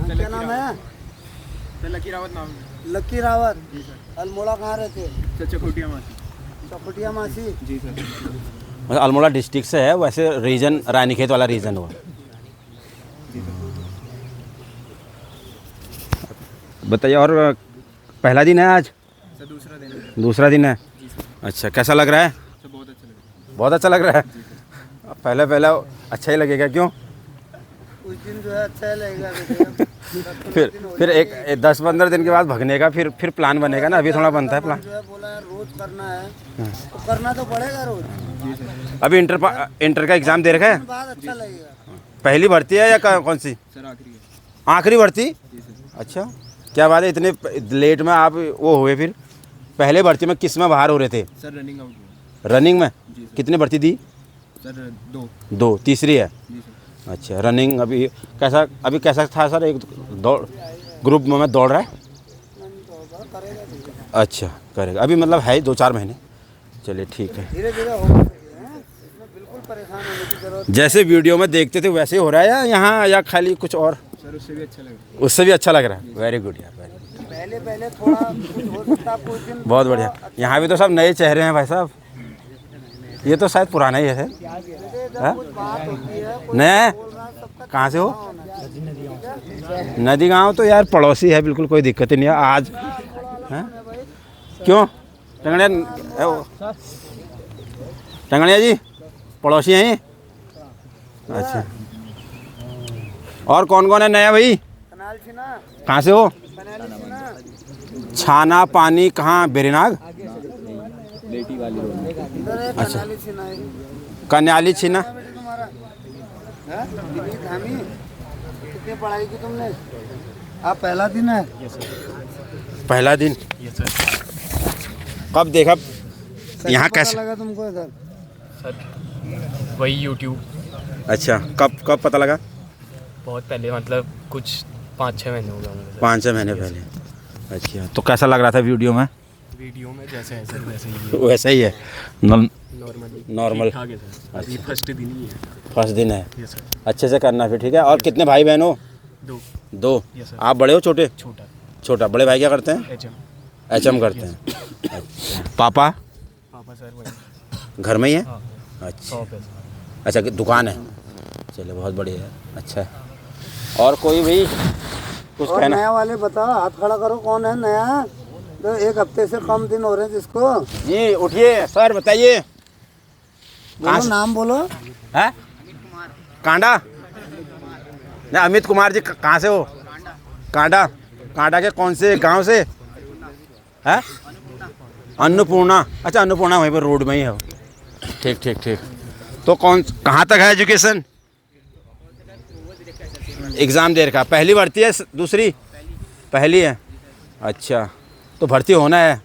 क्या नाम है? लकी रावत नाम। लकी रावत। जी सर। अल्मोड़ा कहाँ रहते? चकोटिया मासी। चकोटिया मासी। जी सर। मतलब अल्मोड़ा डिस्ट्रिक्ट से है, वैसे रीजन रानीखेत वाला रीजन हुआ। बताइए, और पहला दिन है आज? सर दूसरा दिन है। अच्छा, कैसा लग रहा है? सर बहुत अच्छा लग रहा है। बहुत अच्छा लग रहा है। पहले अच्छा ही लगेगा, क्यों? कुछ दिन जो है अच्छा ही लगेगा। फिर एक 10-15 दिन के बाद भगने का फिर प्लान बनेगा ना। अभी थोड़ा बनता है प्लान। जो है बोला है रोज करना है तो करना तो पड़ेगा रोज। अभी इंटर का एग्ज़ाम दे रखा है? बाद अच्छा लगेगा। पहली भर्ती है या कौन सी? सर आखिरी है। आखिरी भर्ती? जी सर। अच्छा, क्या बात है, इतने लेट में आप वो हुए? फिर पहले भर्ती में किस में बाहर हो रहे थे? सर रनिंग आउट हुआ। रनिंग में? जी सर। कितने भर्ती दी? सर 2, तीसरी है। जी सर। अच्छा, रनिंग अभी कैसा था सर? एक दौड़ ग्रुप में दौड़ रहा है? अच्छा, करेगा अभी, मतलब है 2-4 महीने। चलिए ठीक है। धीरे धीरे होगा। इसमें बिल्कुल परेशान होने की जरूरत। जैसे वीडियो में देखते थे वैसे ही हो रहा है, या यहाँ या खाली कुछ और? सर उससे भी अच्छा लग रहा है। उससे भी अच्छा लग रहा है। वेरी गुड यार, वेरी गुड। पहले थोड़ा कुछ हो सकता है कुछ दिन। बहुत बढ़िया। यहाँ भी तो सब नए चेहरे हैं भाई साहब। ये तो शायद पुराना ही है। हाँ? कुछ बात होती है, कोई नया है? बोल रहा है, सबका कहाँ से हो? नदी गांव तो यार पड़ोसी है, बिल्कुल कोई दिक्कत ही नहीं है। आज हैं? क्यों टंगड़िया जी पड़ोसी हैं ये? अच्छा, और कौन कौन है नया भाई? कनाल छिना, कहाँ से हो? कनाल छिना। छाना पानी कहाँ? बेरीनाग? लेटी वाली रोड में। इधर है अच्छा। कनाली छिना है। कन्याली छीना। बेटे तुम्हारा है? दिल्ली धामी। कितनी पढ़ाई की तुमने? आप पहला दिन है? पहला दिन? Yes sir. कब देखा यहाँ? पता कैसे लगा तुमको इधर? सर वही यूट्यूब। अच्छा, कब पता लगा? बहुत पहले, मतलब कुछ 5-6 महीने हो गए होंगे। 5-6 महीने पहले। अच्छा, तो कैसा लग रहा था वीडियो में? वीडियो में जैसे है सर वैसे ही है। वैसा ही है, नॉर्मल। ठीक ठाक है सर। अभी फर्स्ट दिन ही है। फर्स्ट दिन है। Yes sir. अच्छे से करना फिर, ठीक है। और कितने भाई बहन हो? 2। 2। Yes sir. आप बड़े हो छोटे? छोटा। बड़े भाई क्या करते हैं? HM। HM करते हैं। अच्छा, पापा पापा सर वही घर में ही है? हाँ अच्छा, शॉप है सर। अच्छा दुकान है। चलिए बहुत बढ़िया है, अच्छा है। और कोई भाई कुछ और कहना? नया वाले बताओ, हाथ खड़ा करो, कौन है नया? तो 1 हफ्ते से कम दिन हो रहे हैं जिसको। जी उठिए सर, बताइए। बोलो, नाम बोलो। है कांडा? नहीं, अमित कुमार जी कहाँ से हो? कांडा के कौन से गांव से? है अन्नपूर्णा। अच्छा, अन्नपूर्णा वहीं पर रोड में ही है। ठीक। तो कहाँ तक है एजुकेशन? एग्ज़ाम दे रखा? पहली भर्ती है? दूसरी? पहली है। अच्छा, तो भर्ती होना है।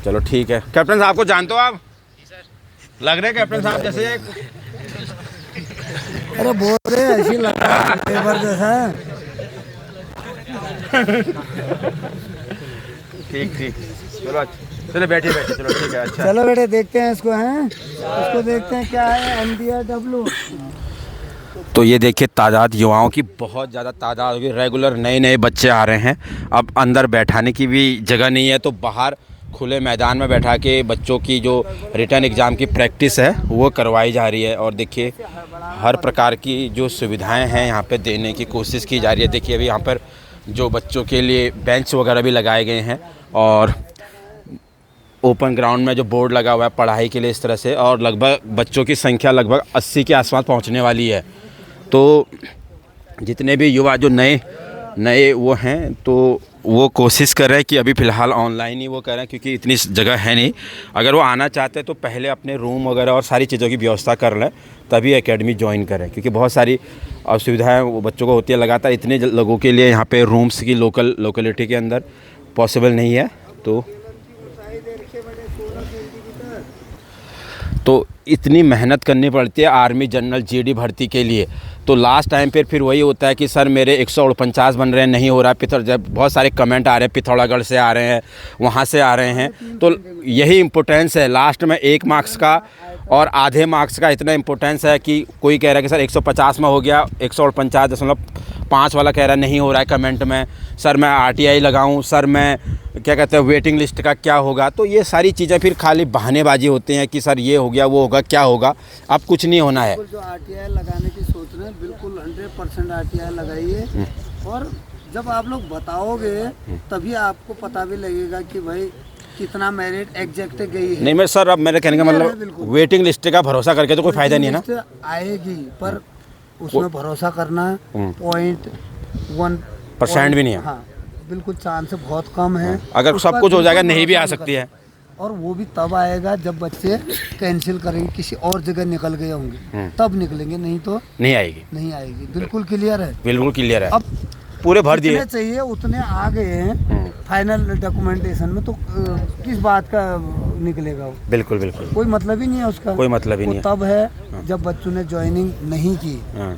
चलो ठीक है। कैप्टन साहब को जानते हो आप? लग रहे कैप्टन साहब जैसे? अरे बोल रहे ऐसी लग रहा है लेबर जैसा। ठीक। चलो बैठिए। चलो ठीक है। अच्छा, चलो बेटे देखते हैं इसको, हैं इसको देखते हैं क्या है। MDRW। तो ये देखिए तादाद युवाओं की बहुत ज़्यादा तादाद होगी। रेगुलर नए बच्चे आ रहे हैं। अब अंदर बैठाने की भी जगह नहीं है, तो बाहर खुले मैदान में बैठा के बच्चों की जो रिटर्न एग्ज़ाम की प्रैक्टिस है वो करवाई जा रही है। और देखिए हर प्रकार की जो सुविधाएं हैं यहाँ पे देने की कोशिश की जा रही है। देखिए अभी यहाँ पर जो बच्चों के लिए बेंच वगैरह भी लगाए गए हैं, और ओपन ग्राउंड में जो बोर्ड लगा हुआ है पढ़ाई के लिए इस तरह से। और लगभग बच्चों की संख्या लगभग 80 के आसपास पहुँचने वाली है। तो जितने भी युवा जो नए वो हैं, तो वो कोशिश कर रहे हैं कि अभी फ़िलहाल ऑनलाइन ही वो कर रहे हैं, क्योंकि इतनी जगह है नहीं। अगर वो आना चाहते हैं तो पहले अपने रूम वगैरह और सारी चीज़ों की व्यवस्था कर लें, तभी एकेडमी ज्वाइन करें, क्योंकि बहुत सारी असुविधाएं वो बच्चों को होती है। लगातार इतने लोगों के लिए यहाँ पे रूम्स की लोकेलिटी के अंदर पॉसिबल नहीं है। तो इतनी मेहनत करनी पड़ती है आर्मी जनरल GD भर्ती के लिए। तो लास्ट टाइम पे फिर वही होता है कि सर मेरे 149 बन रहे हैं, नहीं हो रहा है। जब बहुत सारे कमेंट आ रहे हैं, पिथौरागढ़ से आ रहे हैं, वहाँ से आ रहे हैं। तो यही इम्पोर्टेंस है लास्ट में 1 मार्क्स का और आधे मार्क्स का। इतना इम्पोर्टेंस है कि कोई कह रहा है कि सर 150 में हो गया, 149.5 5 वाला कह रहा है नहीं हो रहा है कमेंट में, सर मैं RTI लगाऊं, सर मैं क्या कहते हैं वेटिंग लिस्ट का क्या होगा। तो ये सारी चीज़ें फिर खाली बहानेबाजी होते हैं कि सर ये हो गया वो होगा, क्या होगा, अब कुछ नहीं होना है। बिल्कुल जो RTI लगाने की सोच रहे हैं बिल्कुल 100% RTI लगाइए, और जब आप लोग बताओगे तभी आपको पता भी लगेगा कि भाई कितना मेरिट एग्जैक्ट गई है। नहीं मैं सर अब मेरे कहने का मतलब बिल्कुल। वेटिंग लिस्ट का भरोसा करके तो कोई फ़ायदा नहीं है ना। लिस्ट आएगी पर उसमें भरोसा करना 0.1% भी नहीं है। हाँ बिल्कुल, चांस बहुत कम है। अगर उस सब पर कुछ हो जाएगा बिल्कुल नहीं भी आ भरोसा सकती है। और वो भी तब आएगा जब बच्चे कैंसिल करेंगे, किसी और जगह निकल गए होंगे तब निकलेंगे, नहीं तो नहीं आएगी, नहीं आएगी। बिल्कुल क्लियर है, बिल्कुल क्लियर है। अब पूरे भर दिए। जितने चाहिए उतने आ गए हैं फाइनल डॉक्यूमेंटेशन में, तो किस बात का निकलेगा वो? बिल्कुल बिल्कुल कोई मतलब ही नहीं है उसका। कोई मतलब ही वो नहीं है। तब है जब बच्चों ने ज्वाइनिंग नहीं की, हाँ।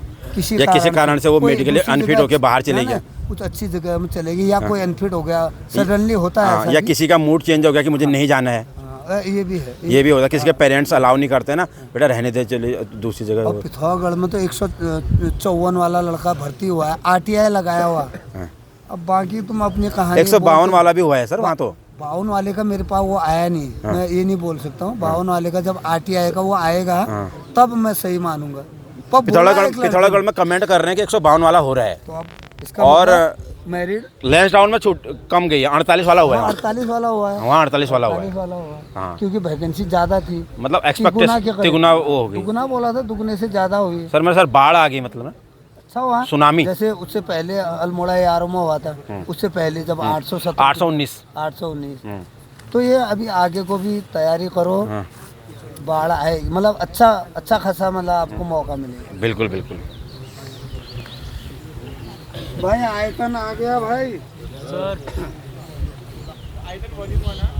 या किसी कारण से वो कोई मेडिकली दूसरी अनफिट जगह- होकर बाहर चले ना, गया। ना, कुछ अच्छी जगह में चलेगी, या कोई अनफिट हो गया सडनली, होता है हाँ, ऐसा या भी। किसी का मूड चेंज हो गया कि मुझे नहीं जाना है, हाँ, ये भी है। ये भी होता है। किसी के पेरेंट्स अलाउ नहीं करते ना, बेटा रहने दे, चले दूसरी और जगह। पिथौरागढ़ में तो 154 वाला लड़का भर्ती हुआ है, RTI लगाया हुआ। हाँ। अब बाकी तुम अपनी कहानी 152 वाला भी हुआ है सर वहाँ तो। 52 वाले का मेरे पास वो आया नहीं, मैं ये नहीं बोल सकता हूँ। 52 वाले का जब RTI का वो आएगा तब मैं सही मानूंगा। पर बोला एक लड़का- पिथौरागढ़ में कमेंट कर रहे हैं कि 152 वाला हो रहा है, तो अब इसका और मैरिड लेंस डाउन में छूट कम गई है, 48 वाला हुआ है। 48 वाला हुआ है, वहाँ 48 वाला हुआ 48 है। वाला हुआ है। हाँ। क्योंकि वैकेंसी ज्यादा थी, मतलब तिगुना के एक्सपेक्टेशन करीब। तिगुना वो हो गई। दुगुना बोला था, दुगने से ज्यादा हुई। सर मेरे सर बाढ़ आ गई मतलब ना, अच्छा हुआ सुनामी। जैसे उससे पहले अल्मोड़ा यारों में हुआ था, उससे पहले जब 870 819। 819। तो ये अभी आगे को भी तैयारी करो, हाँ। बाढ़ आएगी, मतलब अच्छा खासा मतलब आपको मौका मिलेगा। बिल्कुल बिल्कुल। भाई आइकन आ गया भाई। सर